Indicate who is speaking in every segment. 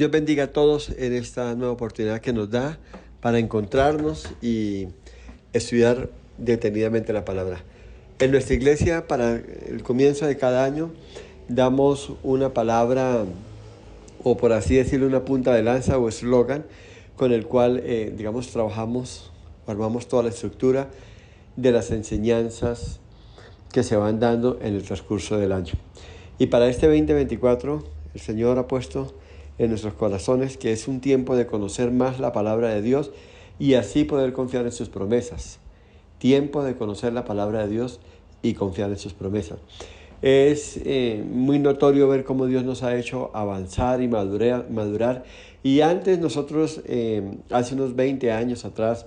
Speaker 1: Dios bendiga a todos en esta nueva oportunidad que nos da para encontrarnos y estudiar detenidamente la palabra. En nuestra iglesia, para el comienzo de cada año, damos una palabra, o por así decirlo, una punta de lanza o eslogan, con el cual, trabajamos, armamos toda la estructura de las enseñanzas que se van dando en el transcurso del año. Y para este 2024, el Señor ha puesto en nuestros corazones que es un tiempo de conocer más la palabra de Dios y así poder confiar en sus promesas. Tiempo de conocer la palabra de Dios y confiar en sus promesas. Es muy notorio ver cómo Dios nos ha hecho avanzar y madurar. Y antes nosotros, hace unos 20 años atrás,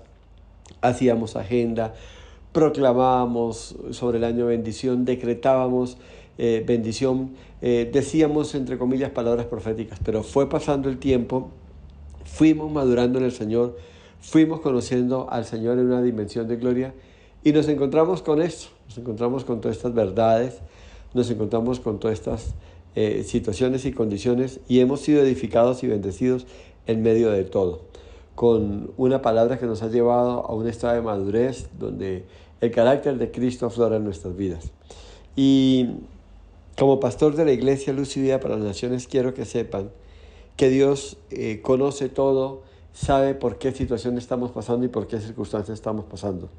Speaker 1: hacíamos agenda, proclamábamos sobre el año bendición, decretábamos bendición, decíamos entre comillas palabras proféticas, pero fue pasando el tiempo, fuimos madurando en el Señor, fuimos conociendo al Señor en una dimensión de gloria y nos encontramos con esto, nos encontramos con todas estas verdades, nos encontramos con todas estas situaciones y condiciones y hemos sido edificados y bendecidos en medio de todo, con una palabra que nos ha llevado a un estado de madurez donde el carácter de Cristo aflora en nuestras vidas. Y como pastor de la Iglesia Luz y Vida para las Naciones, quiero que sepan que Dios conoce todo, sabe por qué situación estamos pasando y por qué circunstancias estamos pasando.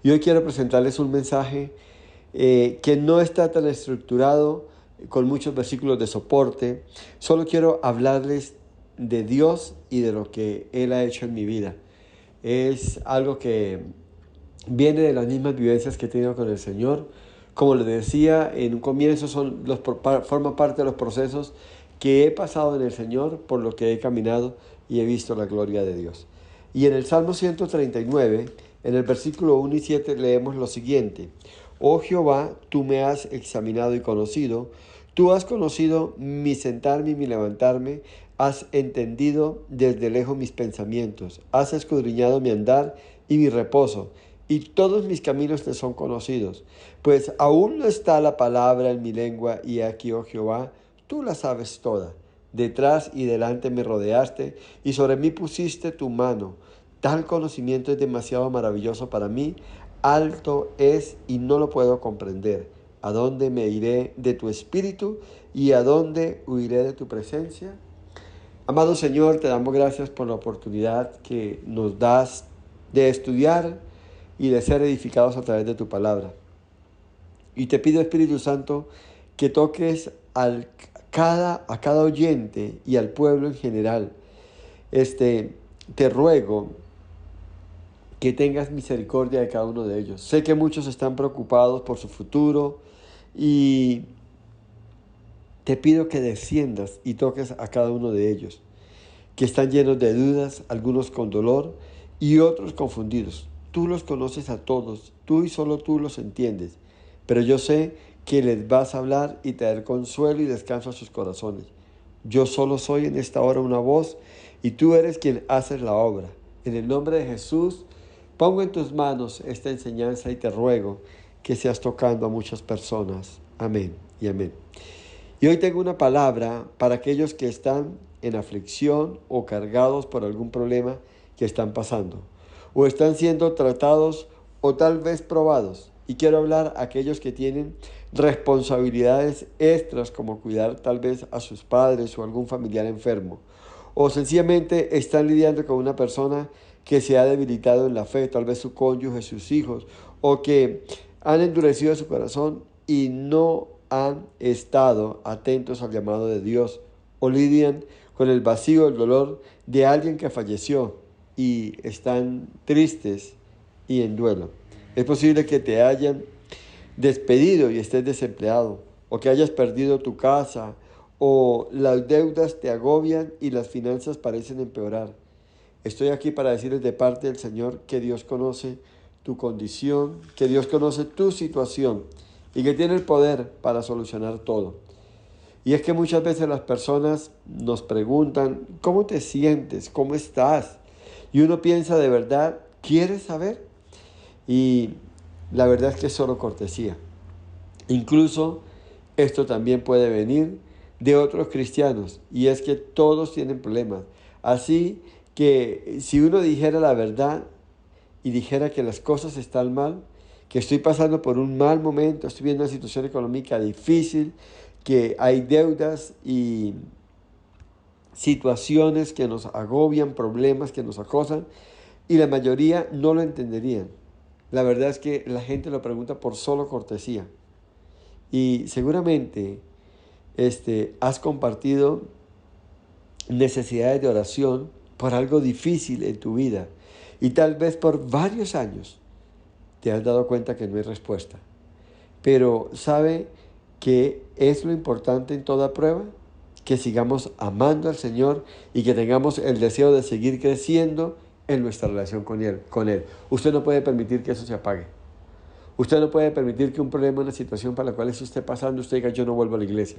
Speaker 1: Y hoy quiero presentarles un mensaje que no está tan estructurado, con muchos versículos de soporte. Solo quiero hablarles de Dios y de lo que Él ha hecho en mi vida. Es algo que viene de las mismas vivencias que he tenido con el Señor. Como les decía en un comienzo, forma parte de los procesos que he pasado en el Señor, por lo que he caminado y he visto la gloria de Dios. Y en el Salmo 139, en el versículo 1 y 7, leemos lo siguiente: Oh Jehová, tú me has examinado y conocido, tú has conocido mi sentarme y mi levantarme, has entendido desde lejos mis pensamientos, has escudriñado mi andar y mi reposo, y todos mis caminos te son conocidos. Pues aún no está la palabra en mi lengua, y aquí, oh Jehová, tú la sabes toda. Detrás y delante me rodeaste, y sobre mí pusiste tu mano. Tal conocimiento es demasiado maravilloso para mí, alto es y no lo puedo comprender. ¿A dónde me iré de tu espíritu y a dónde huiré de tu presencia? Amado Señor, te damos gracias por la oportunidad que nos das de estudiar y de ser edificados a través de tu palabra. Y te pido, Espíritu Santo, que toques a cada oyente y al pueblo en general. Te ruego que tengas misericordia de cada uno de ellos. Sé que muchos están preocupados por su futuro y te pido que desciendas y toques a cada uno de ellos, que están llenos de dudas, algunos con dolor y otros confundidos. Tú los conoces a todos, tú y solo tú los entiendes, pero yo sé que les vas a hablar y traer consuelo y descanso a sus corazones. Yo solo soy en esta hora una voz y tú eres quien haces la obra. En el nombre de Jesús, pongo en tus manos esta enseñanza y te ruego que seas tocando a muchas personas. Amén y amén. Y hoy tengo una palabra para aquellos que están en aflicción o cargados por algún problema que están pasando, o están siendo tratados o tal vez probados. Y quiero hablar a aquellos que tienen responsabilidades extras, como cuidar tal vez a sus padres o algún familiar enfermo, o sencillamente están lidiando con una persona que se ha debilitado en la fe, tal vez su cónyuge, sus hijos, o que han endurecido su corazón y no han estado atentos al llamado de Dios, o lidian con el vacío, el dolor de alguien que falleció y están tristes y en duelo. Es posible que te hayan despedido y estés desempleado, o que hayas perdido tu casa, o las deudas te agobian y las finanzas parecen empeorar. Estoy aquí para decirles de parte del Señor que Dios conoce tu condición, que Dios conoce tu situación y que tiene el poder para solucionar todo. Y es que muchas veces las personas nos preguntan: ¿cómo te sientes? ¿Cómo estás? Y uno piensa: ¿de verdad quieres saber? Y la verdad es que es solo cortesía. Incluso esto también puede venir de otros cristianos, y es que todos tienen problemas. Así que si uno dijera la verdad y dijera que las cosas están mal, que estoy pasando por un mal momento, estoy viendo una situación económica difícil, que hay deudas y situaciones que nos agobian, problemas que nos acosan, y la mayoría no lo entenderían. La verdad es que la gente lo pregunta por solo cortesía. Y seguramente has compartido necesidades de oración por algo difícil en tu vida. Y tal vez por varios años te has dado cuenta que no hay respuesta. Pero ¿sabe qué es lo importante en toda prueba? Que sigamos amando al Señor y que tengamos el deseo de seguir creciendo en nuestra relación con Él. Usted no puede permitir que eso se apague. Usted no puede permitir que un problema, una situación para la cual se esté pasando, usted diga, yo no vuelvo a la iglesia.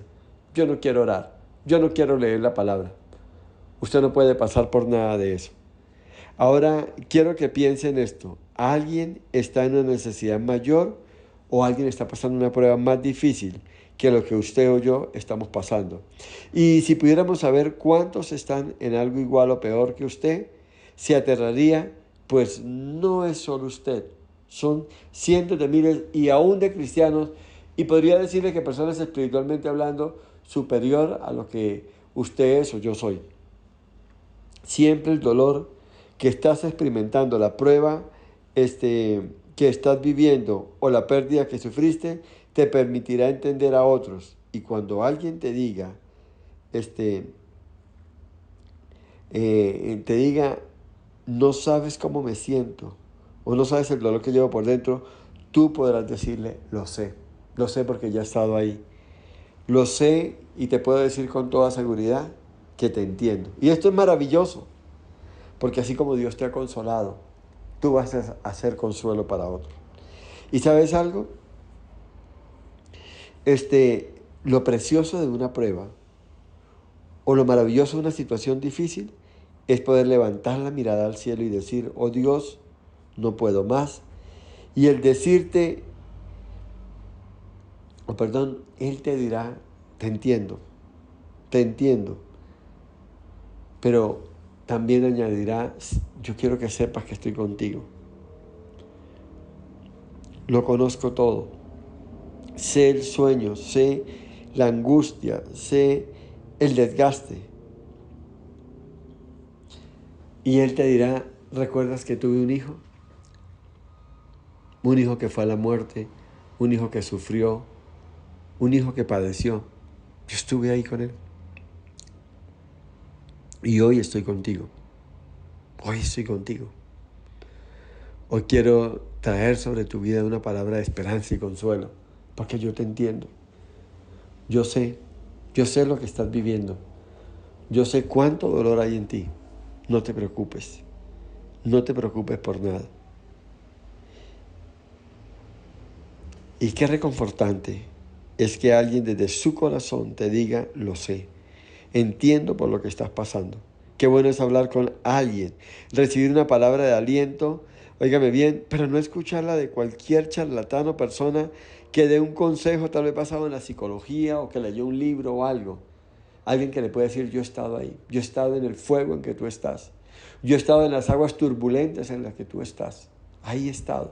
Speaker 1: Yo no quiero orar. Yo no quiero leer la palabra. Usted no puede pasar por nada de eso. Ahora, quiero que piense en esto. ¿Alguien está en una necesidad mayor o alguien está pasando una prueba más difícil que lo que usted o yo estamos pasando? Y si pudiéramos saber cuántos están en algo igual o peor que usted, se aterraría, pues no es solo usted. Son cientos de miles y aún de cristianos, y podría decirle que personas espiritualmente hablando superior a lo que usted es o yo soy. Siempre el dolor que estás experimentando, la prueba que estás viviendo o la pérdida que sufriste, te permitirá entender a otros. Y cuando alguien te diga, te diga, no sabes cómo me siento o no sabes el dolor que llevo por dentro, tú podrás decirle, lo sé porque ya he estado ahí. Lo sé y te puedo decir con toda seguridad que te entiendo. Y esto es maravilloso, porque así como Dios te ha consolado, tú vas a hacer consuelo para otros. ¿Y sabes algo? Lo precioso de una prueba o lo maravilloso de una situación difícil es poder levantar la mirada al cielo y decir, oh Dios, no puedo más. Y el decirte, Él te dirá, te entiendo, pero también añadirá, yo quiero que sepas que estoy contigo. Lo conozco todo. Sé el sueño, sé la angustia, sé el desgaste. Y Él te dirá, ¿recuerdas que tuve un hijo? Un hijo que fue a la muerte, un hijo que sufrió, un hijo que padeció. Yo estuve ahí con Él. Y hoy estoy contigo. Hoy estoy contigo. Hoy quiero traer sobre tu vida una palabra de esperanza y consuelo, porque yo te entiendo. Yo sé lo que estás viviendo. Yo sé cuánto dolor hay en ti. No te preocupes. No te preocupes por nada. Y qué reconfortante es que alguien desde su corazón te diga, lo sé. Entiendo por lo que estás pasando. Qué bueno es hablar con alguien, recibir una palabra de aliento, óigame bien, pero no escucharla de cualquier charlatán o persona que dé un consejo tal vez basado en la psicología o que leyó un libro o algo. Alguien que le puede decir, yo he estado ahí, yo he estado en el fuego en que tú estás, yo he estado en las aguas turbulentas en las que tú estás, ahí he estado.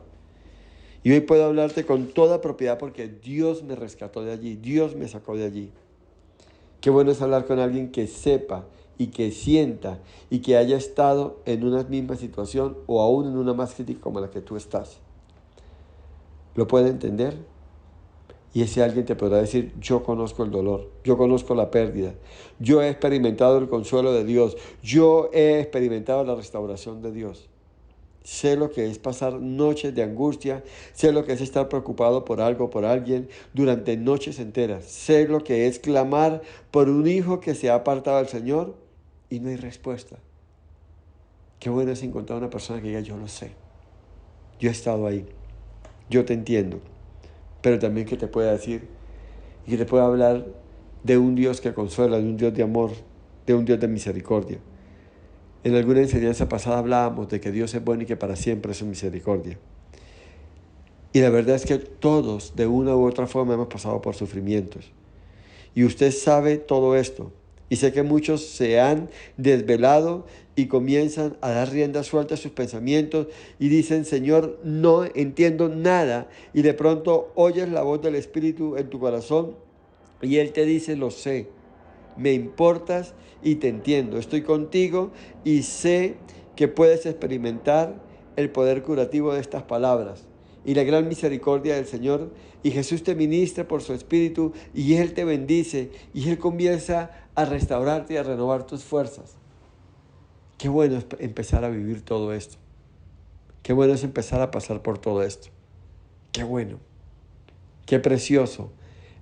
Speaker 1: Y hoy puedo hablarte con toda propiedad porque Dios me rescató de allí, Dios me sacó de allí. Qué bueno es hablar con alguien que sepa y que sienta y que haya estado en una misma situación o aún en una más crítica como la que tú estás. ¿Lo puede entender? Y ese alguien te podrá decir, yo conozco el dolor, yo conozco la pérdida, yo he experimentado el consuelo de Dios, yo he experimentado la restauración de Dios. Sé lo que es pasar noches de angustia, sé lo que es estar preocupado por algo, por alguien, durante noches enteras. Sé lo que es clamar por un hijo que se ha apartado del Señor y no hay respuesta. Qué bueno es encontrar una persona que diga, yo lo sé, yo he estado ahí, yo te entiendo, pero también que te pueda decir y que te pueda hablar de un Dios que consuela, de un Dios de amor, de un Dios de misericordia. En alguna enseñanza pasada hablábamos de que Dios es bueno y que para siempre es su misericordia. Y la verdad es que todos, de una u otra forma, hemos pasado por sufrimientos. Y usted sabe todo esto. Y sé que muchos se han desvelado y comienzan a dar rienda suelta a sus pensamientos y dicen, Señor, no entiendo nada. Y de pronto oyes la voz del Espíritu en tu corazón y Él te dice, lo sé, me importas y te entiendo. Estoy contigo y sé que puedes experimentar el poder curativo de estas palabras y la gran misericordia del Señor. Y Jesús te ministra por su Espíritu y Él te bendice y Él comienza a restaurarte y a renovar tus fuerzas. Qué bueno es empezar a vivir todo esto. Qué bueno es empezar a pasar por todo esto. Qué bueno. Qué precioso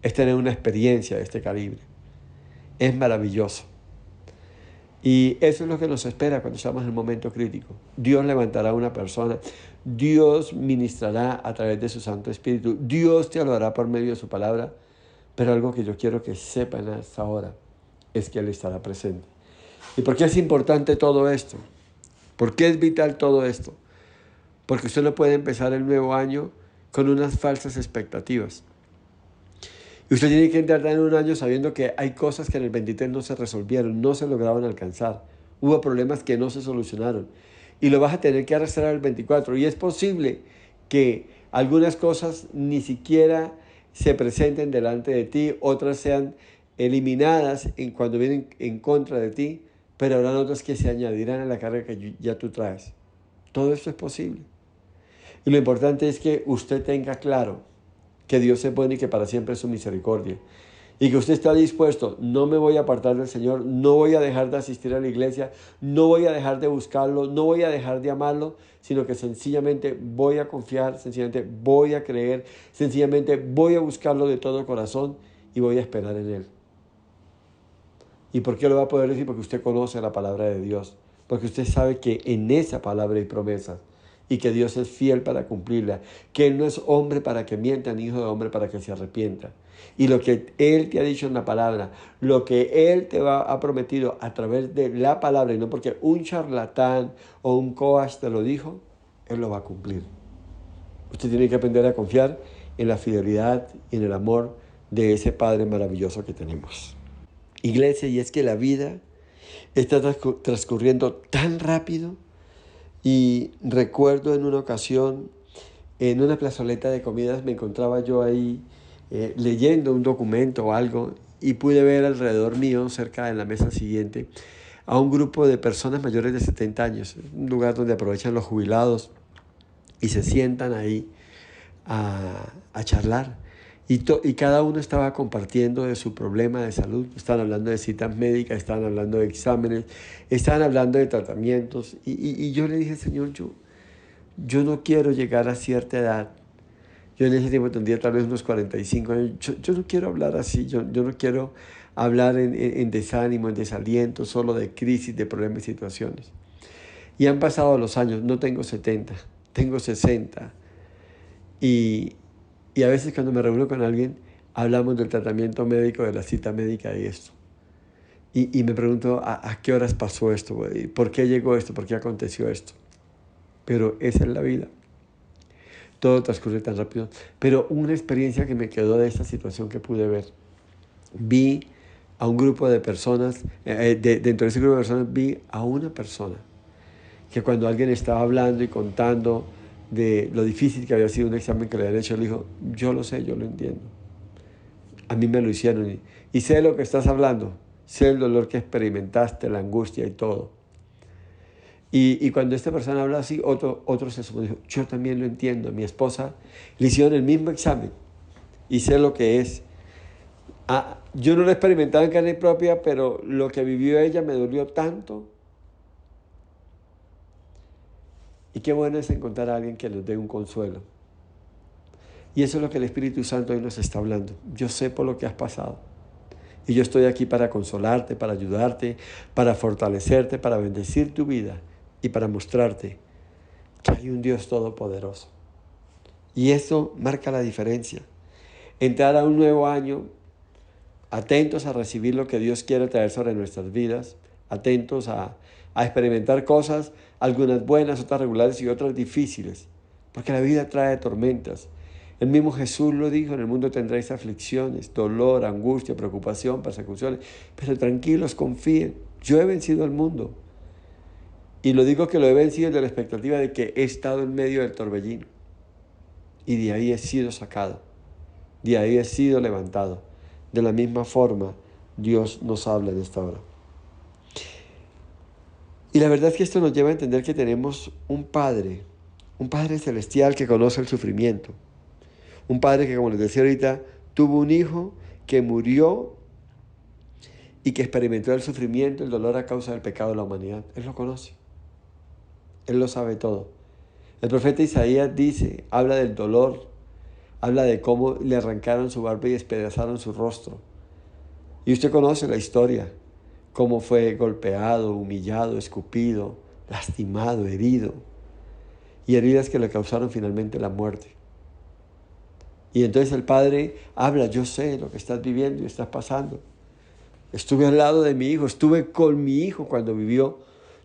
Speaker 1: es tener una experiencia de este calibre. Es maravilloso. Y eso es lo que nos espera cuando estamos en el momento crítico. Dios levantará a una persona. Dios ministrará a través de su Santo Espíritu. Dios te hablará por medio de su palabra. Pero algo que yo quiero que sepan hasta ahora es que Él estará presente. ¿Y por qué es importante todo esto? ¿Por qué es vital todo esto? Porque usted no puede empezar el nuevo año con unas falsas expectativas. Y usted tiene que entrar en un año sabiendo que hay cosas que en el 23 no se resolvieron, no se lograron alcanzar. Hubo problemas que no se solucionaron. Y lo vas a tener que arrastrar al 24. Y es posible que algunas cosas ni siquiera se presenten delante de ti, otras sean eliminadas cuando vienen en contra de ti, pero habrán otras que se añadirán a la carga que ya tú traes. Todo esto es posible. Y lo importante es que usted tenga claro que Dios es bueno y que para siempre es su misericordia. Y que usted está dispuesto, no me voy a apartar del Señor, no voy a dejar de asistir a la iglesia, no voy a dejar de buscarlo, no voy a dejar de amarlo, sino que sencillamente voy a confiar, sencillamente voy a creer, sencillamente voy a buscarlo de todo corazón y voy a esperar en Él. ¿Y por qué lo va a poder decir? Porque usted conoce la palabra de Dios, porque usted sabe que en esa palabra hay promesas y que Dios es fiel para cumplirla, que Él no es hombre para que mienta, ni hijo de hombre para que se arrepienta. Y lo que Él te ha dicho en la palabra, lo que Él te ha prometido a través de la palabra, y no porque un charlatán o un coach te lo dijo, Él lo va a cumplir. Usted tiene que aprender a confiar en la fidelidad y en el amor de ese Padre maravilloso que tenemos. Iglesia, y es que la vida está transcurriendo tan rápido. Y recuerdo en una ocasión, en una plazoleta de comidas, me encontraba yo ahí leyendo un documento o algo y pude ver alrededor mío, cerca de la mesa siguiente, a un grupo de personas mayores de 70 años, un lugar donde aprovechan los jubilados y se sientan ahí a charlar. Y cada uno estaba compartiendo de su problema de salud. Estaban hablando de citas médicas, estaban hablando de exámenes, estaban hablando de tratamientos. Y yo le dije, Señor, yo no quiero llegar a cierta edad. Yo en ese tiempo tendría tal vez unos 45 años. Yo no quiero hablar así, yo no quiero hablar en desánimo, en desaliento, solo de crisis, de problemas y situaciones. Y han pasado los años, no tengo 70, tengo 60. Y a veces cuando me reúno con alguien, hablamos del tratamiento médico, de la cita médica y esto. Y me pregunto, ¿a qué horas pasó esto? ¿Por qué llegó esto? ¿Por qué aconteció esto? Pero esa es la vida. Todo transcurre tan rápido. Pero una experiencia que me quedó de esta situación que pude ver. Vi a un grupo de personas, dentro de ese grupo de personas vi a una persona que cuando alguien estaba hablando y contando de lo difícil que había sido un examen que le habían hecho, le dijo, yo lo sé, yo lo entiendo. A mí me lo hicieron y sé de lo que estás hablando, sé el dolor que experimentaste, la angustia y todo. Y cuando esta persona habla así, otro se sumó y dijo, yo también lo entiendo. Mi esposa le hicieron el mismo examen y sé lo que es. Yo no lo he experimentado en carne propia, pero lo que vivió ella me dolió tanto. Y qué bueno es encontrar a alguien que nos dé un consuelo. Y eso es lo que el Espíritu Santo hoy nos está hablando. Yo sé por lo que has pasado. Y yo estoy aquí para consolarte, para ayudarte, para fortalecerte, para bendecir tu vida y para mostrarte que hay un Dios todopoderoso. Y eso marca la diferencia. Entrar a un nuevo año, atentos a recibir lo que Dios quiere traer sobre nuestras vidas, atentos a experimentar cosas, algunas buenas, otras regulares y otras difíciles, porque la vida trae tormentas. El mismo Jesús lo dijo, en el mundo tendréis aflicciones, dolor, angustia, preocupación, persecuciones, pero tranquilos, confíen, yo he vencido al mundo. Y lo digo que lo he vencido desde la expectativa de que he estado en medio del torbellino. Y de ahí he sido sacado, de ahí he sido levantado. De la misma forma, Dios nos habla en esta hora. Y la verdad es que esto nos lleva a entender que tenemos un Padre celestial que conoce el sufrimiento. Un Padre que, como les decía ahorita, tuvo un hijo que murió y que experimentó el sufrimiento, el dolor a causa del pecado de la humanidad. Él lo conoce. Él lo sabe todo. El profeta Isaías dice, habla del dolor, habla de cómo le arrancaron su barba y despedazaron su rostro. Y usted conoce la historia, cómo fue golpeado, humillado, escupido, lastimado, herido. Y heridas que le causaron finalmente la muerte. Y entonces el Padre habla, yo sé lo que estás viviendo y estás pasando. Estuve al lado de mi hijo, estuve con mi hijo cuando vivió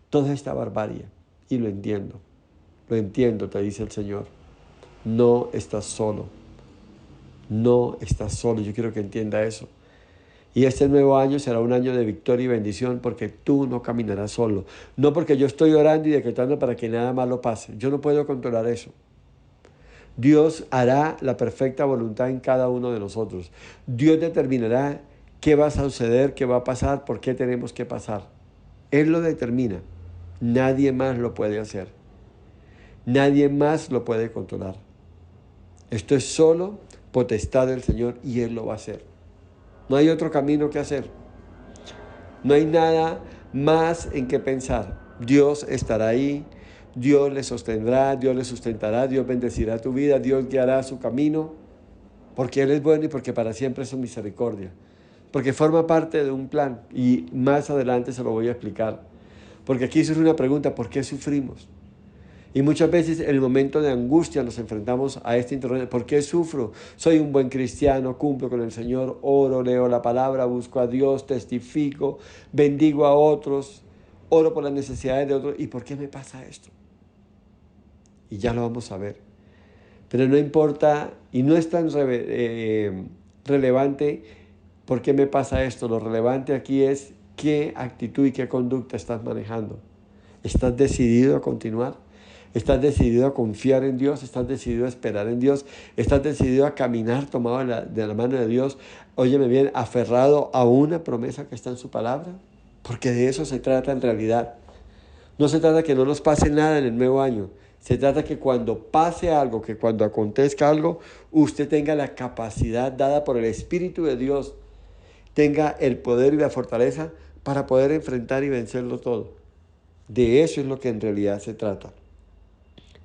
Speaker 1: toda esta barbarie. Y lo entiendo, te dice el Señor. No estás solo, no estás solo, yo quiero que entienda eso. Y este nuevo año será un año de victoria y bendición porque tú no caminarás solo. No porque yo estoy orando y decretando para que nada malo pase. Yo no puedo controlar eso. Dios hará la perfecta voluntad en cada uno de nosotros. Dios determinará qué va a suceder, qué va a pasar, por qué tenemos que pasar. Él lo determina. Nadie más lo puede hacer. Nadie más lo puede controlar. Esto es solo potestad del Señor y Él lo va a hacer. No hay otro camino que hacer. No hay nada más en qué pensar. Dios estará ahí. Dios le sostendrá, Dios le sustentará, Dios bendecirá tu vida, Dios guiará su camino, porque Él es bueno y porque para siempre es su misericordia, porque forma parte de un plan y más adelante se lo voy a explicar, porque aquí surge una pregunta, ¿por qué sufrimos? Y muchas veces en el momento de angustia nos enfrentamos a este interrogante, ¿por qué sufro? Soy un buen cristiano, cumplo con el Señor, oro, leo la palabra, busco a Dios, testifico, bendigo a otros, oro por las necesidades de otros, ¿y por qué me pasa esto? Y ya lo vamos a ver. Pero no importa y no es tan relevante por qué me pasa esto. Lo relevante aquí es qué actitud y qué conducta estás manejando. ¿Estás decidido a continuar? ¿Estás decidido a confiar en Dios? ¿Estás decidido a esperar en Dios? ¿Estás decidido a caminar tomado de la mano de Dios? Óyeme bien, aferrado a una promesa que está en su palabra. Porque de eso se trata en realidad. No se trata que no nos pase nada en el nuevo año. Se trata que cuando pase algo, que cuando acontezca algo, usted tenga la capacidad dada por el Espíritu de Dios, tenga el poder y la fortaleza para poder enfrentar y vencerlo todo. De eso es lo que en realidad se trata.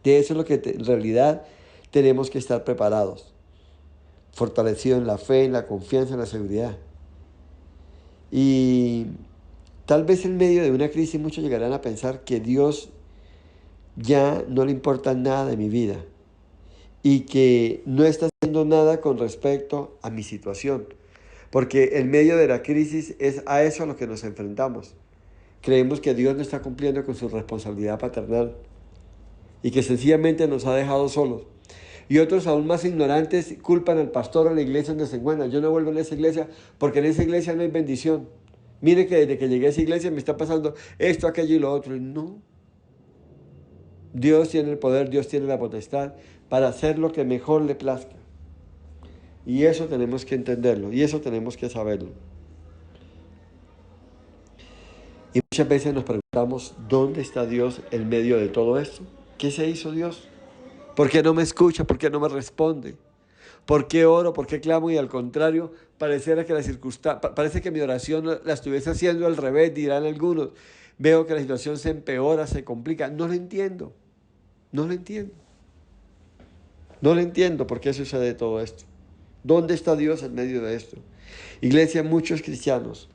Speaker 1: De eso es lo que en realidad tenemos que estar preparados. Fortalecidos en la fe, en la confianza, en la seguridad. Y tal vez en medio de una crisis muchos llegarán a pensar que Dios ya no le importa nada de mi vida y que no está haciendo nada con respecto a mi situación. Porque en medio de la crisis es a eso a lo que nos enfrentamos. Creemos que Dios no está cumpliendo con su responsabilidad paternal y que sencillamente nos ha dejado solos. Y otros aún más ignorantes culpan al pastor o a la iglesia donde se encuentran. Yo no vuelvo a esa iglesia porque en esa iglesia no hay bendición. Mire que desde que llegué a esa iglesia me está pasando esto, aquello y lo otro. Y no. Dios tiene el poder, Dios tiene la potestad para hacer lo que mejor le plazca. Y eso tenemos que entenderlo, y eso tenemos que saberlo. Y muchas veces nos preguntamos, ¿dónde está Dios en medio de todo esto? ¿Qué se hizo Dios? ¿Por qué no me escucha? ¿Por qué no me responde? ¿Por qué oro? ¿Por qué clamo? Y al contrario, pareciera que parece que mi oración la estuviese haciendo al revés, dirán algunos. Veo que la situación se empeora, se complica. No lo entiendo. No lo entiendo. No lo entiendo por qué sucede todo esto. ¿Dónde está Dios en medio de esto? Iglesia, muchos cristianos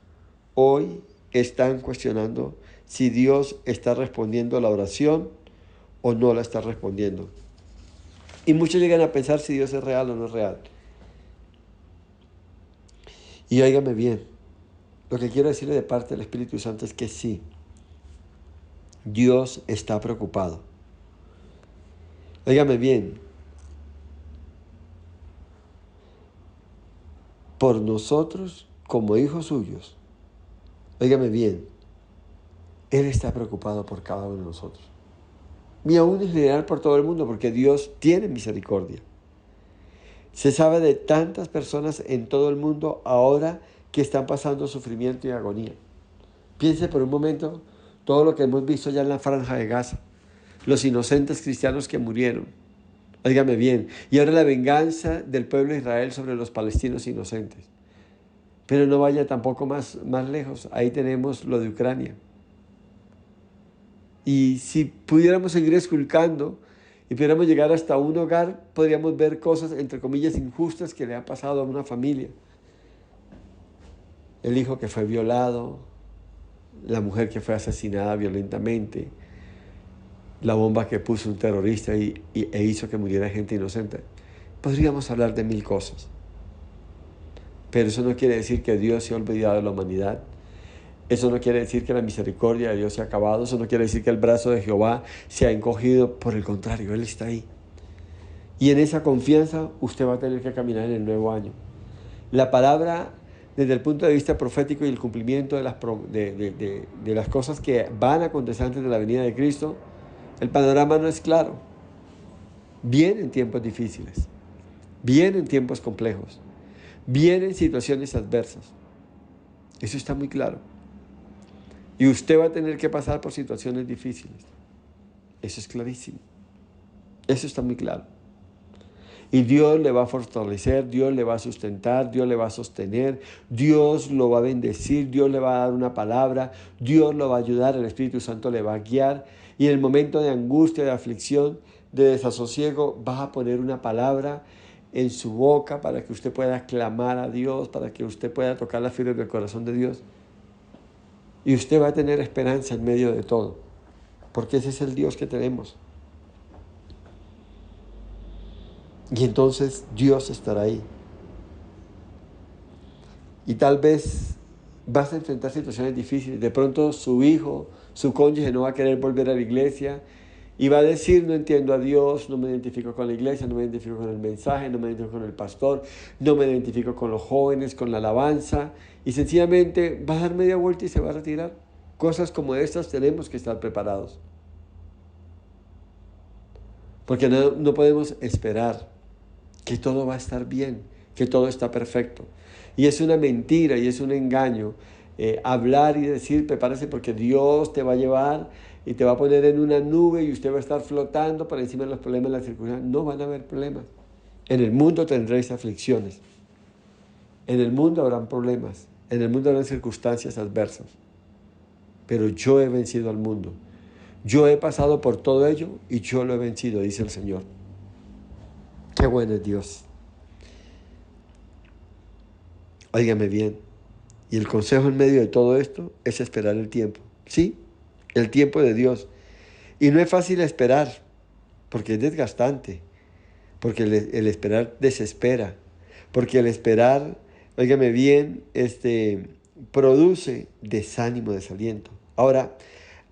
Speaker 1: hoy están cuestionando si Dios está respondiendo a la oración o no la está respondiendo. Y muchos llegan a pensar si Dios es real o no es real. Y óigame bien, lo que quiero decirle de parte del Espíritu Santo es que sí, Dios está preocupado. Óigame bien, por nosotros como hijos suyos. Óigame bien, Él está preocupado por cada uno de nosotros. Y aún en general por todo el mundo, porque Dios tiene misericordia. Se sabe de tantas personas en todo el mundo ahora que están pasando sufrimiento y agonía. Piense por un momento todo lo que hemos visto ya en la franja de Gaza. Los inocentes cristianos que murieron. Óigame bien. Y ahora la venganza del pueblo de Israel sobre los palestinos inocentes. Pero no vaya tampoco más lejos. Ahí tenemos lo de Ucrania. Y si pudiéramos seguir esculcando y pudiéramos llegar hasta un hogar, podríamos ver cosas, entre comillas, injustas que le han pasado a una familia. El hijo que fue violado, la mujer que fue asesinada violentamente, la bomba que puso un terrorista e hizo que muriera gente inocente. Podríamos hablar de mil cosas. Pero eso no quiere decir que Dios se ha olvidado de la humanidad. Eso no quiere decir que la misericordia de Dios se ha acabado. Eso no quiere decir que el brazo de Jehová se ha encogido. Por el contrario, Él está ahí. Y en esa confianza usted va a tener que caminar en el nuevo año. La palabra, desde el punto de vista profético y el cumplimiento de las cosas que van a acontecer antes de la venida de Cristo, el panorama no es claro. Vienen tiempos difíciles. Vienen tiempos complejos. Vienen situaciones adversas. Eso está muy claro. Y usted va a tener que pasar por situaciones difíciles. Eso es clarísimo. Eso está muy claro. Y Dios le va a fortalecer, Dios le va a sustentar, Dios le va a sostener, Dios lo va a bendecir, Dios le va a dar una palabra, Dios lo va a ayudar, el Espíritu Santo le va a guiar. Y en el momento de angustia, de aflicción, de desasosiego, va a poner una palabra en su boca para que usted pueda clamar a Dios, para que usted pueda tocar las fibras del corazón de Dios. Y usted va a tener esperanza en medio de todo, porque ese es el Dios que tenemos. Y entonces Dios estará ahí. Y tal vez vas a enfrentar situaciones difíciles. De pronto su hijo, su cónyuge no va a querer volver a la iglesia y va a decir: no entiendo a Dios, no me identifico con la iglesia, no me identifico con el mensaje, no me identifico con el pastor, no me identifico con los jóvenes, con la alabanza. Y sencillamente va a dar media vuelta y se va a retirar. Cosas como estas tenemos que estar preparados. Porque no podemos esperar que todo va a estar bien, que todo está perfecto. Y es una mentira y es un engaño hablar y decir: prepárese porque Dios te va a llevar y te va a poner en una nube y usted va a estar flotando por encima de los problemas de la circunstancia. No van a haber problemas. En el mundo tendréis aflicciones. En el mundo habrán problemas. En el mundo habrán circunstancias adversas. Pero yo he vencido al mundo. Yo he pasado por todo ello y yo lo he vencido, dice el Señor. Qué bueno es Dios. Óigame bien. Y el consejo en medio de todo esto es esperar el tiempo. Sí, el tiempo de Dios. Y no es fácil esperar, porque es desgastante. Porque el esperar desespera. Porque el esperar, óigame bien, produce desánimo, desaliento. Ahora,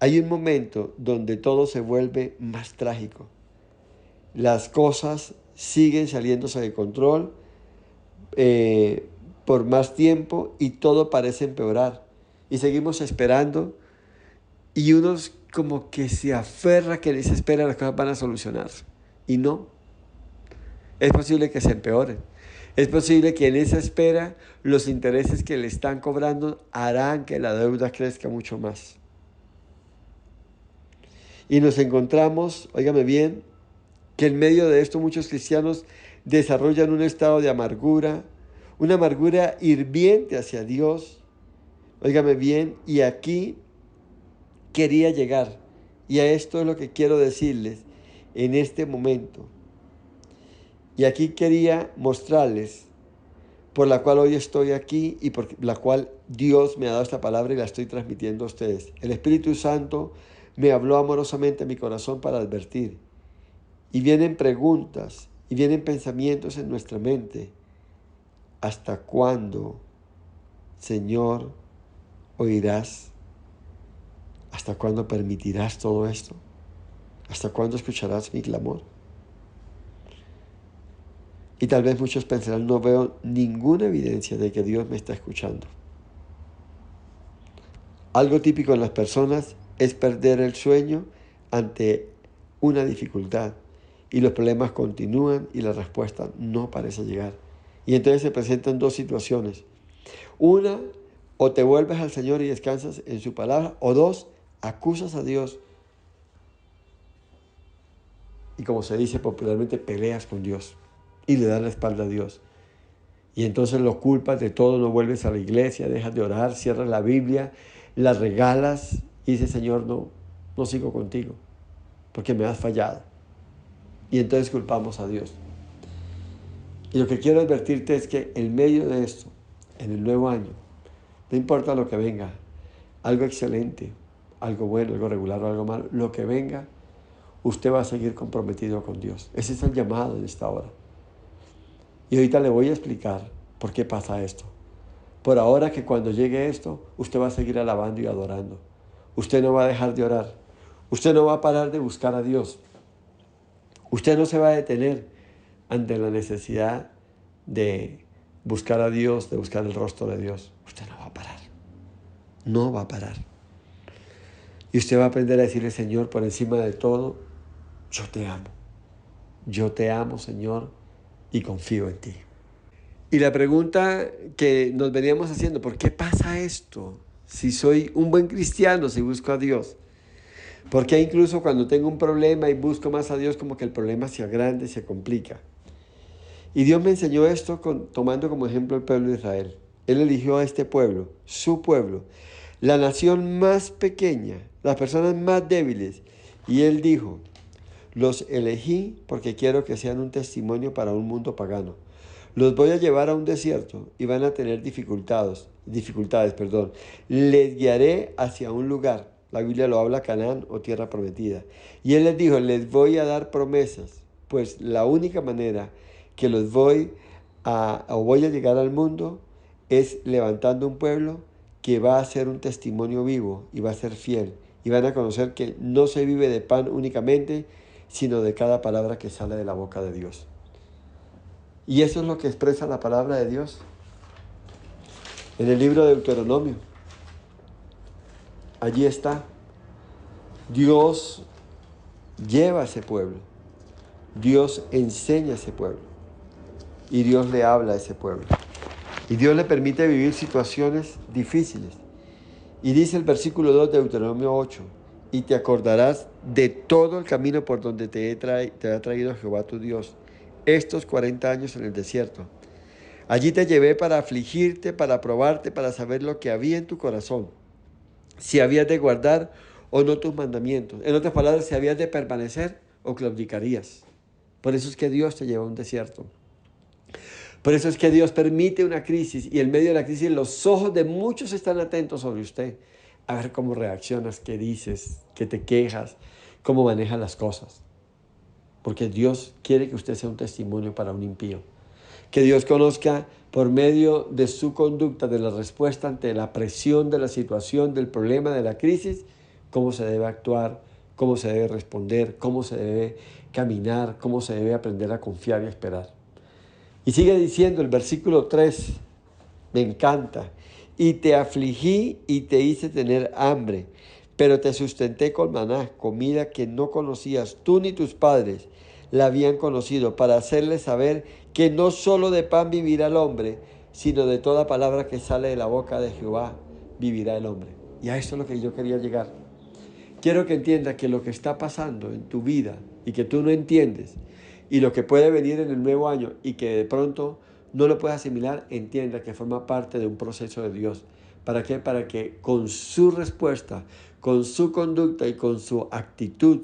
Speaker 1: hay un momento donde todo se vuelve más trágico. Las cosas siguen saliéndose de control por más tiempo y todo parece empeorar. Y seguimos esperando y uno como que se aferra, que desespera, las cosas van a solucionarse. Y no. Es posible que se empeoren. Es posible que en esa espera los intereses que le están cobrando harán que la deuda crezca mucho más. Y nos encontramos, óigame bien, que en medio de esto muchos cristianos desarrollan un estado de amargura, una amargura hirviente hacia Dios. Óigame bien, y aquí quería llegar, y a esto es lo que quiero decirles en este momento. Y aquí quería mostrarles por la cual hoy estoy aquí y por la cual Dios me ha dado esta palabra y la estoy transmitiendo a ustedes. El Espíritu Santo me habló amorosamente a mi corazón para advertir. Y vienen preguntas y vienen pensamientos en nuestra mente. ¿Hasta cuándo, Señor, oirás? ¿Hasta cuándo permitirás todo esto? ¿Hasta cuándo escucharás mi clamor? Y tal vez muchos pensarán, no veo ninguna evidencia de que Dios me está escuchando. Algo típico en las personas es perder el sueño ante una dificultad y los problemas continúan y la respuesta no parece llegar. Y entonces se presentan dos situaciones. Una, o te vuelves al Señor y descansas en su palabra, o dos, acusas a Dios y, como se dice popularmente, peleas con Dios y le das la espalda a Dios. Y entonces lo culpas de todo, no vuelves a la iglesia, dejas de orar, cierras la Biblia, la regalas y dices, Señor, no sigo contigo porque me has fallado. Y entonces culpamos a Dios. Y lo que quiero advertirte es que en medio de esto, en el nuevo año, no importa lo que venga, algo excelente, algo bueno, algo regular o algo malo, lo que venga, usted va a seguir comprometido con Dios. Ese es el llamado en esta hora. Y ahorita le voy a explicar por qué pasa esto. Por ahora, que cuando llegue esto, usted va a seguir alabando y adorando. Usted no va a dejar de orar. Usted no va a parar de buscar a Dios. Usted no se va a detener ante la necesidad de buscar a Dios, de buscar el rostro de Dios. Usted no va a parar. No va a parar. Y usted va a aprender a decirle, Señor, por encima de todo, yo te amo. Yo te amo, Señor, y confío en ti. Y la pregunta que nos veníamos haciendo, ¿por qué pasa esto? Si soy un buen cristiano, si busco a Dios. ¿Por qué incluso cuando tengo un problema y busco más a Dios, como que el problema se agranda y se complica? Y Dios me enseñó esto tomando como ejemplo el pueblo de Israel. Él eligió a este pueblo, su pueblo, la nación más pequeña, las personas más débiles. Y Él dijo, los elegí porque quiero que sean un testimonio para un mundo pagano. Los voy a llevar a un desierto y van a tener dificultades. Les guiaré hacia un lugar. La Biblia lo habla, Canaán o tierra prometida. Y Él les dijo, les voy a dar promesas, pues la única manera que voy a llegar al mundo es levantando un pueblo que va a ser un testimonio vivo y va a ser fiel. Y van a conocer que no se vive de pan únicamente, sino de cada palabra que sale de la boca de Dios. Y eso es lo que expresa la palabra de Dios en el libro de Deuteronomio. Allí está. Dios lleva a ese pueblo. Dios enseña a ese pueblo. Y Dios le habla a ese pueblo. Y Dios le permite vivir situaciones difíciles. Y dice el versículo 2 de Deuteronomio 8, y te acordarás de todo el camino por donde te ha traído Jehová tu Dios estos 40 años en el desierto. Allí te llevé para afligirte, para probarte, para saber lo que había en tu corazón, si habías de guardar o no tus mandamientos. En otras palabras, si habías de permanecer o claudicarías. Por eso es que Dios te lleva a un desierto. Por eso es que Dios permite una crisis y en medio de la crisis los ojos de muchos están atentos sobre usted. A ver cómo reaccionas, qué dices, qué te quejas, cómo manejas las cosas. Porque Dios quiere que usted sea un testimonio para un impío. Que Dios conozca por medio de su conducta, de la respuesta ante la presión de la situación, del problema, de la crisis, cómo se debe actuar, cómo se debe responder, cómo se debe caminar, cómo se debe aprender a confiar y a esperar. Y sigue diciendo el versículo 3, me encanta. Y te afligí y te hice tener hambre, pero te sustenté con maná, comida que no conocías tú ni tus padres la habían conocido, para hacerles saber que no solo de pan vivirá el hombre, sino de toda palabra que sale de la boca de Jehová vivirá el hombre. Y a esto es lo que yo quería llegar. Quiero que entiendas que lo que está pasando en tu vida y que tú no entiendes, y lo que puede venir en el nuevo año y que de pronto no lo puedes asimilar, entienda que forma parte de un proceso de Dios. ¿Para qué? Para que con su respuesta, con su conducta y con su actitud,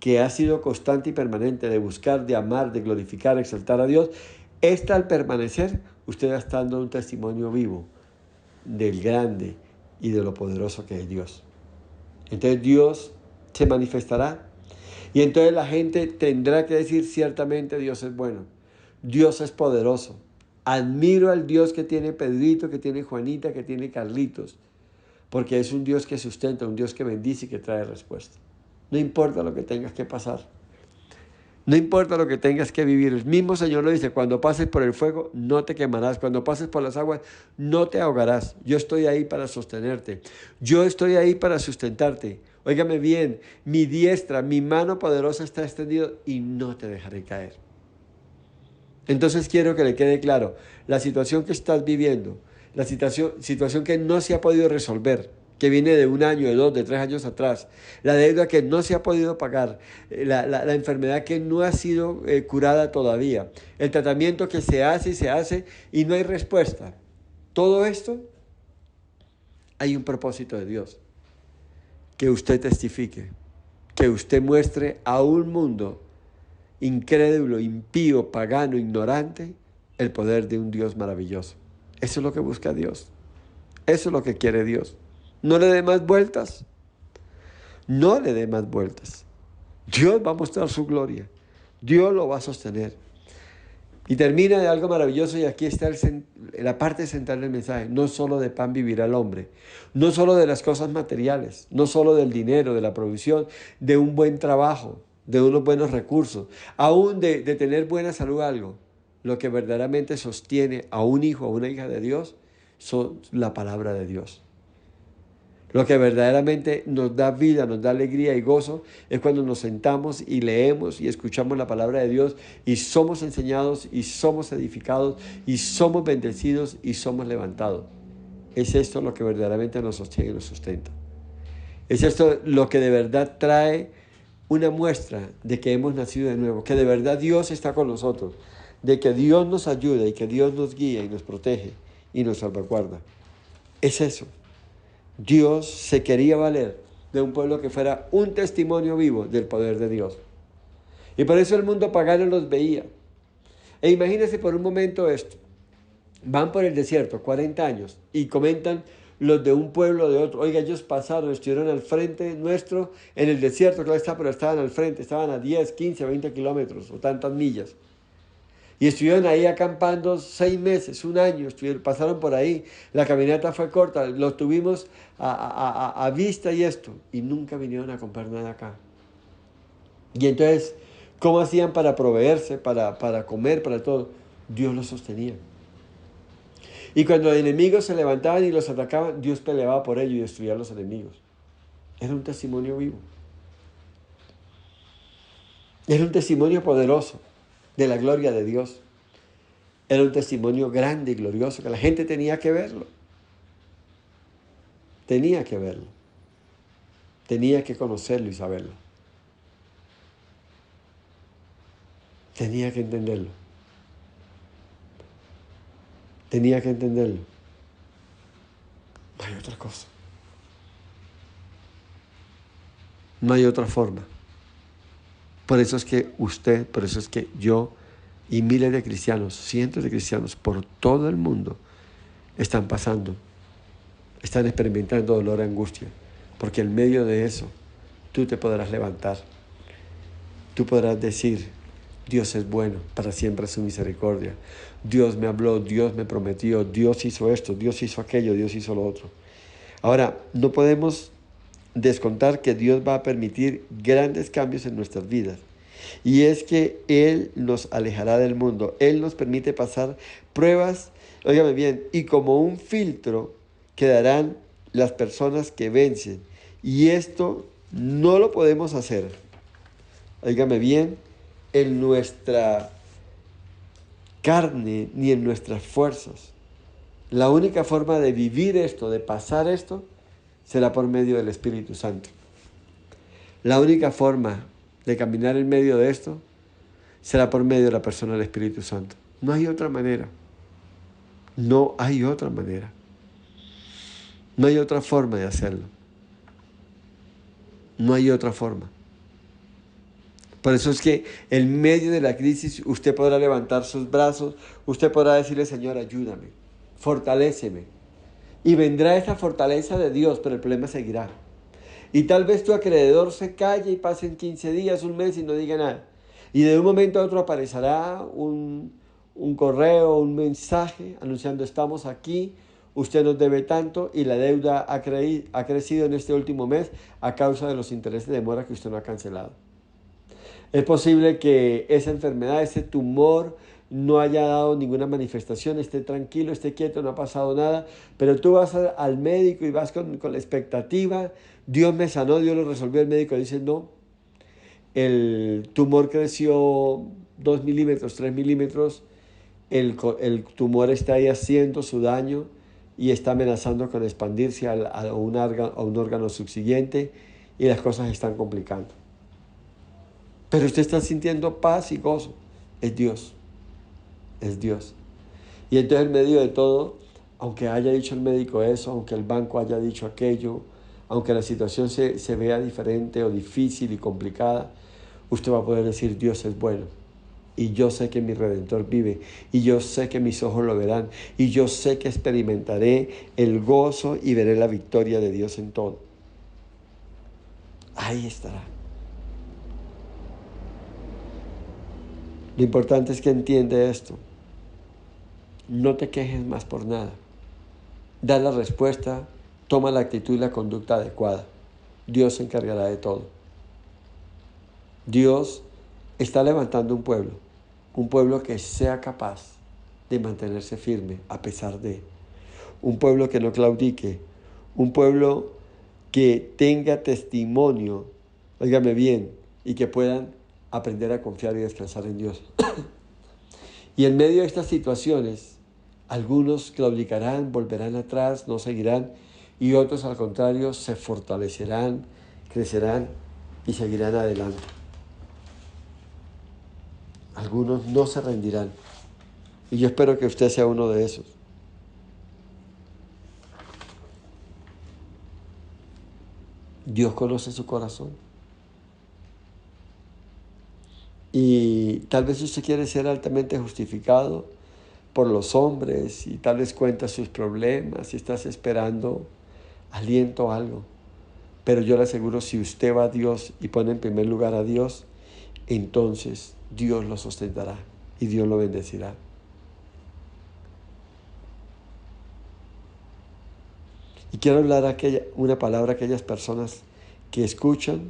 Speaker 1: que ha sido constante y permanente de buscar, de amar, de glorificar, exaltar a Dios, esta al permanecer, usted está dando un testimonio vivo del grande y de lo poderoso que es Dios. Entonces Dios se manifestará y entonces la gente tendrá que decir, ciertamente Dios es bueno, Dios es poderoso. Admiro al Dios que tiene Pedrito, que tiene Juanita, que tiene Carlitos, porque es un Dios que sustenta, un Dios que bendice y que trae respuesta. No importa lo que tengas que pasar. No importa lo que tengas que vivir. El mismo Señor lo dice, cuando pases por el fuego, no te quemarás. Cuando pases por las aguas, no te ahogarás. Yo estoy ahí para sostenerte. Yo estoy ahí para sustentarte. Óigame bien, mi diestra, mi mano poderosa está extendida y no te dejaré caer. Entonces quiero que le quede claro, la situación que estás viviendo, la situación que no se ha podido resolver, que viene de 1 año, de 2, de 3 años atrás, la deuda que no se ha podido pagar, la enfermedad que no ha sido curada todavía, el tratamiento que se hace y no hay respuesta. Todo esto hay un propósito de Dios, que usted testifique, que usted muestre a un mundo incrédulo, impío, pagano, ignorante, el poder de un Dios maravilloso. Eso es lo que busca Dios. Eso es lo que quiere Dios. No le dé más vueltas. No le dé más vueltas. Dios va a mostrar su gloria. Dios lo va a sostener. Y termina de algo maravilloso y aquí está la parte central del mensaje. No solo de pan vivirá el hombre. No solo de las cosas materiales. No solo del dinero, de la provisión, de un buen trabajo, de unos buenos recursos. Aún de tener buena salud algo. Lo que verdaderamente sostiene a un hijo, a una hija de Dios, son la palabra de Dios. Lo que verdaderamente nos da vida, nos da alegría y gozo es cuando nos sentamos y leemos y escuchamos la palabra de Dios y somos enseñados y somos edificados y somos bendecidos y somos levantados. Es esto lo que verdaderamente nos sostiene y nos sustenta. Es esto lo que de verdad trae una muestra de que hemos nacido de nuevo, que de verdad Dios está con nosotros, de que Dios nos ayuda y que Dios nos guía y nos protege y nos salvaguarda. Es eso. Dios se quería valer de un pueblo que fuera un testimonio vivo del poder de Dios. Y por eso el mundo pagano los veía. E imagínense por un momento esto. Van por el desierto 40 años y comentan los de un pueblo de otro. Oiga, ellos pasaron, estuvieron al frente nuestro en el desierto, claro está, pero estaban al frente, estaban a 10, 15, 20 kilómetros o tantas millas. Y estuvieron ahí acampando 6 meses, 1 año, pasaron por ahí. La caminata fue corta, los tuvimos a vista y esto. Y nunca vinieron a comprar nada acá. Y entonces, ¿cómo hacían para proveerse, para comer, para todo? Dios los sostenía. Y cuando los enemigos se levantaban y los atacaban, Dios peleaba por ellos y destruía a los enemigos. Era un testimonio vivo. Era un testimonio poderoso de la gloria de Dios. Era un testimonio grande y glorioso que la gente tenía que verlo. Tenía que verlo. Tenía que conocerlo y saberlo. Tenía que entenderlo. Tenía que entenderlo. No hay otra cosa. No hay otra forma. Por eso es que usted, por eso es que yo y miles de cristianos, cientos de cristianos por todo el mundo están pasando, están experimentando dolor y angustia, porque en medio de eso tú te podrás levantar. Tú podrás decir, Dios es bueno, para siempre es su misericordia. Dios me habló, Dios me prometió, Dios hizo esto, Dios hizo aquello, Dios hizo lo otro. Ahora, no podemos descontar que Dios va a permitir grandes cambios en nuestras vidas. Y es que Él nos alejará del mundo. Él nos permite pasar pruebas, óigame bien, y como un filtro quedarán las personas que vencen. Y esto no lo podemos hacer, óigame bien, en nuestra carne ni en nuestras fuerzas. La única forma de vivir esto, de pasar esto, será por medio del Espíritu Santo. La única forma de caminar en medio de esto será por medio de la persona del Espíritu Santo. No hay otra manera. No hay otra manera. No hay otra forma de hacerlo. No hay otra forma. Por eso es que en medio de la crisis usted podrá levantar sus brazos, usted podrá decirle, Señor, ayúdame, fortaléceme. Y vendrá esa fortaleza de Dios, pero el problema seguirá. Y tal vez tu acreedor se calle y pasen 15 días, un mes y no diga nada. Y de un momento a otro aparecerá un correo, un mensaje anunciando estamos aquí, usted nos debe tanto y la deuda ha crecido en este último mes a causa de los intereses de mora que usted no ha cancelado. Es posible que esa enfermedad, ese tumor, no haya dado ninguna manifestación, esté tranquilo, esté quieto, no ha pasado nada, pero tú vas al médico y vas con la expectativa, Dios me sanó, Dios lo resolvió, el médico dice no, el tumor creció 2 milímetros, 3 milímetros, el tumor está ahí haciendo su daño y está amenazando con expandirse a un órgano subsiguiente y las cosas están complicando. Pero usted está sintiendo paz y gozo. Es Dios, es Dios. Y entonces en medio de todo, aunque haya dicho el médico eso, aunque el banco haya dicho aquello, aunque la situación se vea diferente o difícil y complicada, usted va a poder decir, Dios es bueno. Y yo sé que mi Redentor vive. Y yo sé que mis ojos lo verán. Y yo sé que experimentaré el gozo y veré la victoria de Dios en todo. Ahí estará. Lo importante es que entiende esto. No te quejes más por nada. Da la respuesta, toma la actitud y la conducta adecuada. Dios se encargará de todo. Dios está levantando un pueblo que sea capaz de mantenerse firme a pesar de, un pueblo que no claudique, un pueblo que tenga testimonio, óigame bien, y que puedan aprender a confiar y descansar en Dios. Y en medio de estas situaciones, algunos claudicarán, volverán atrás, no seguirán, y otros al contrario se fortalecerán, crecerán y seguirán adelante. Algunos no se rendirán. Y yo espero que usted sea uno de esos. Dios conoce su corazón. Y tal vez usted quiere ser altamente justificado por los hombres y tal vez cuenta sus problemas y estás esperando aliento o algo. Pero yo le aseguro, si usted va a Dios y pone en primer lugar a Dios, entonces Dios lo sustentará y Dios lo bendecirá. Y quiero hablar una palabra a aquellas personas que escuchan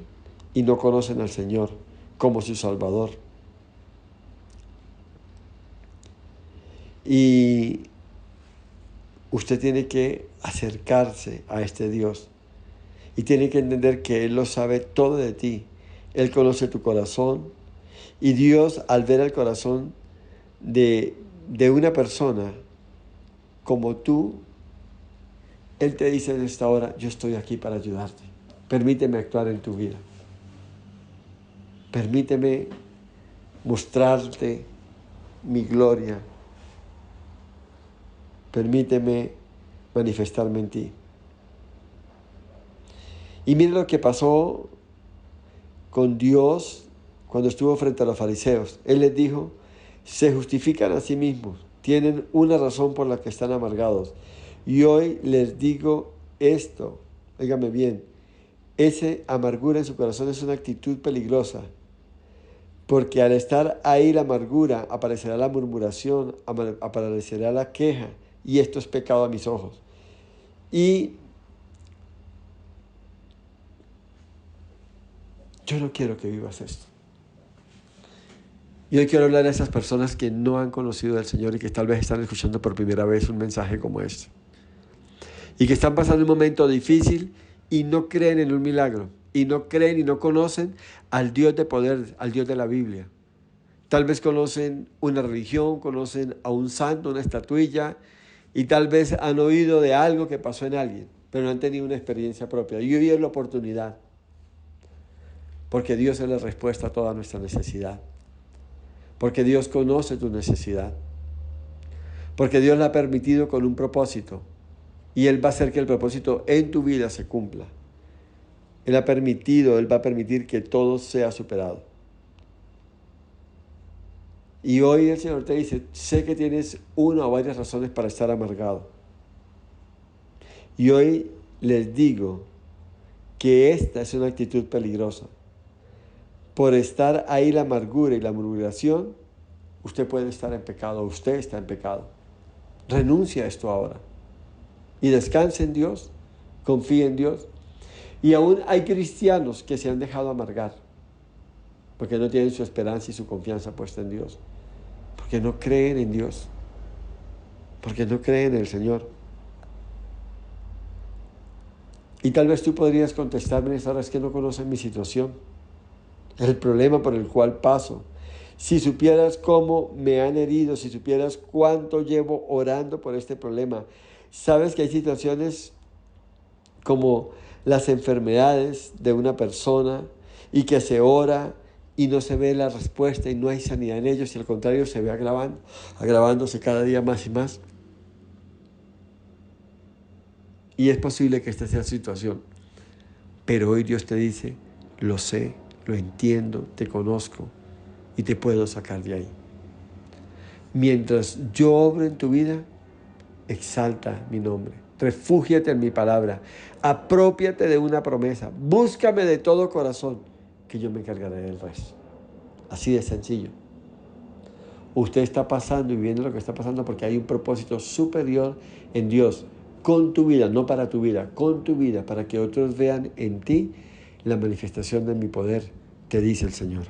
Speaker 1: y no conocen al Señor como su Salvador. Y usted tiene que acercarse a este Dios y tiene que entender que Él lo sabe todo de ti. Él conoce tu corazón y Dios, al ver el corazón de una persona como tú, Él te dice en esta hora, yo estoy aquí para ayudarte. Permíteme actuar en tu vida. Permíteme mostrarte mi gloria. Permíteme manifestarme en ti. Y mire lo que pasó con Dios cuando estuvo frente a los fariseos. Él les dijo, se justifican a sí mismos, tienen una razón por la que están amargados. Y hoy les digo esto, óigame bien, esa amargura en su corazón es una actitud peligrosa, porque al estar ahí la amargura, aparecerá la murmuración, aparecerá la queja, y esto es pecado a mis ojos. Y yo no quiero que vivas esto. Y hoy quiero hablar a esas personas que no han conocido al Señor y que tal vez están escuchando por primera vez un mensaje como este. Y que están pasando un momento difícil y no creen en un milagro. Y no creen y no conocen al Dios de poder, al Dios de la Biblia. Tal vez conocen una religión, conocen a un santo, una estatuilla, y tal vez han oído de algo que pasó en alguien, pero no han tenido una experiencia propia. Y hoy es la oportunidad, porque Dios es la respuesta a toda nuestra necesidad. Porque Dios conoce tu necesidad. Porque Dios la ha permitido con un propósito. Y Él va a hacer que el propósito en tu vida se cumpla. Él va a permitir que todo sea superado. Y hoy el Señor te dice, sé que tienes una o varias razones para estar amargado. Y hoy les digo que esta es una actitud peligrosa. Por estar ahí la amargura y la murmuración, usted puede estar en pecado, usted está en pecado. Renuncia a esto ahora. Y descanse en Dios, confíe en Dios. Y aún hay cristianos que se han dejado amargar. porque no tienen su esperanza y su confianza puesta en Dios, porque no creen en Dios, porque no creen en el Señor. Y tal vez tú podrías contestarme en esta hora: es que no conocen mi situación, el problema por el cual paso. Si supieras cómo me han herido, si supieras cuánto llevo orando por este problema. Sabes que hay situaciones como las enfermedades de una persona y que se ora y no se ve la respuesta y no hay sanidad en ellos, y al contrario se ve agravándose cada día más y más. Y es posible que esta sea la situación, pero hoy Dios te dice: lo sé, lo entiendo, te conozco y te puedo sacar de ahí. Mientras yo obro en tu vida, exalta mi nombre, refúgiate en mi palabra, aprópiate de una promesa, búscame de todo corazón, que yo me encargaré del resto. Así de sencillo. Usted está pasando y viviendo lo que está pasando porque hay un propósito superior en Dios con tu vida, no para tu vida, con tu vida, para que otros vean en ti la manifestación de mi poder, te dice el Señor.